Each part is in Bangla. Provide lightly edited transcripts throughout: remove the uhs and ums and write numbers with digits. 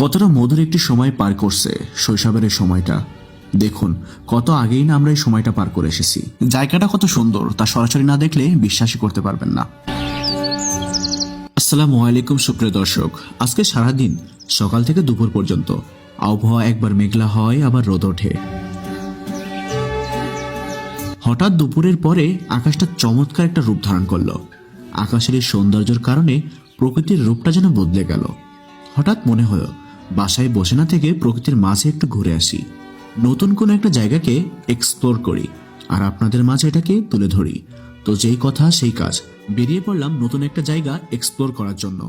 কতটা মধুর একটি সময় পার করছে শৈশবের এই সময়টা। দেখুন কত আগেই না আমরা এই সময়টা পার করে এসেছি। জায়গাটা কত সুন্দর তা সরাসরি না দেখলে বিশ্বাসই করতে পারবেন না। আসসালামু আলাইকুম সুপ্রিয় দর্শক, আজকে সারাদিন সকাল থেকে দুপুর পর্যন্ত আবহাওয়া একবার মেঘলা হয় আবার রোদ ওঠে। হঠাৎ দুপুরের পরে আকাশটা চমৎকার একটা রূপ ধারণ করলো। আকাশের এই সৌন্দর্যের কারণে প্রকৃতির রূপটা যেন বদলে গেল। হঠাৎ মনে হলো বাসায় বসে না থেকে প্রকৃতির মাঝে একটু ঘুরে আসি, নতুন কোনো একটা জায়গাকে এক্সপ্লোর করি আর আপনাদের মাঝে এটাকে তুলে ধরি। তো যেই কথা সেই কাজ, বেরিয়ে পড়লাম নতুন একটা জায়গা এক্সপ্লোর করার জন্য।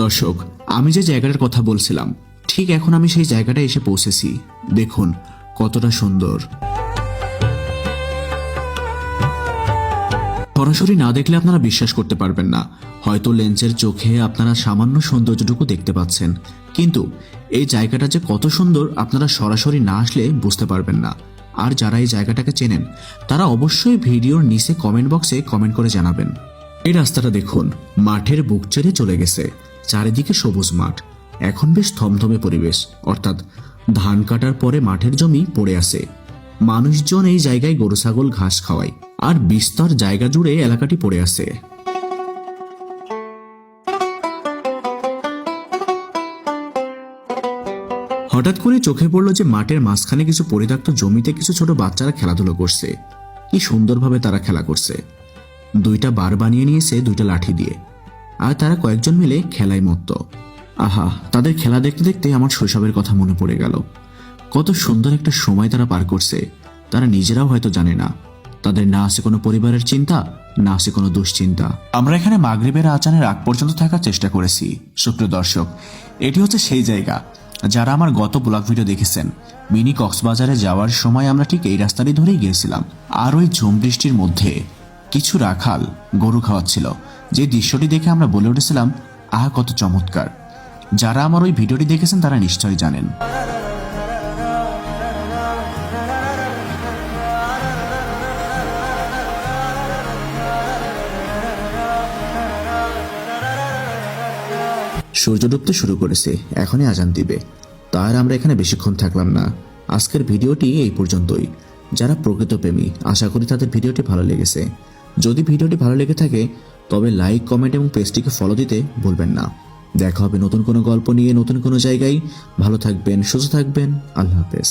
দর্শক, আমি যে জায়গাটার কথা বলছিলাম ঠিক এখন আমি সেই জায়গাটায় এসে পৌঁছেছি। দেখুন কতটা সুন্দর। সরাসরি না দেখলে আপনারা বিশ্বাস করতে পারবেন না। হয়তো লেন্সের চোখে আপনারা সামান্য সৌন্দর্যটুকু দেখতে পাচ্ছেন, কিন্তু এই জায়গাটা যে কত সুন্দর আপনারা সরাসরি না আসলে বুঝতে পারবেন না। আর যারা এই জায়গাটাকে চেনেন তারা অবশ্যই ভিডিওর নিচে কমেন্ট বক্সে কমেন্ট করে জানাবেন। এই রাস্তাটা দেখুন মাঠের বুক চেড়ে চলে গেছে, চারিদিকে সবুজ মাঠ। এখন বেশ থমথমে পরিবেশ, অর্থাৎ ধান কাটার পরে মাঠের জমি পড়ে আছে। মানুষজন এই জায়গায় গরু ছাগল ঘাস খাওয়ায় আর বিস্তর জায়গা জুড়ে এলাকাটি পড়ে আছে। হঠাৎ করে চোখে পড়লো যে মাঠের মাঝখানে কিছু পরিত্যক্ত জমিতে কিছু ছোট বাচ্চারা খেলাধুলো করছে। কি সুন্দরভাবে তারা খেলা করছে। দুইটা বার বানিয়ে নিয়েছে দুইটা লাঠি দিয়ে, আর তারা কয়েকজন মিলে খেলায় মত্ত। আহা, তাদের খেলা দেখতে দেখতে আমার শৈশবের কথা মনে পড়ে গেল। কত সুন্দর একটা সময় তারা পার করছে, তারা নিজেরাও হয়তো জানে না। তাদের না আছে কোনো পরিবারের চিন্তা, না আছে কোনো দুশ্চিন্তা। আমরা এখানে মাগরিবের আজানের আগ পর্যন্ত থাকার চেষ্টা করেছি। সুপ্রিয় দর্শক, এটি হচ্ছে সেই জায়গা যারা আমার গত ব্লগ ভিডিও দেখেছেন। মিনি কক্সবাজারে যাওয়ার সময় আমরা ঠিক এই রাস্তাটি ধরেই গিয়েছিলাম। আর ওই ঝুম বৃষ্টির মধ্যে কিছু রাখাল গরু খাওয়াচ্ছিল, যে দৃশ্যটি দেখে আমরা বলে উঠেছিলাম আহা কত চমৎকার। যারা আমার ওই ভিডিওটি দেখেছেন তারা নিশ্চয়ই জানেন। সূর্য ডুবতে শুরু করেছে, এখনই আজান দিবে। তার আমরা এখানে বেশিক্ষণ থাকলাম না। আজকের ভিডিওটি এই পর্যন্তই। যারা প্রকৃত প্রেমী আশা করি তাদের ভিডিওটি ভালো লেগেছে। যদি ভিডিওটি ভালো লেগে থাকে তবে লাইক, কমেন্ট এবং পেজটিকে ফলো দিতে ভুলবেন না। দেখা হবে নতুন কোনো গল্প নিয়ে নতুন কোনো জায়গায়। ভালো থাকবেন, সুস্থ থাকবেন। আল্লাহ হাফেজ।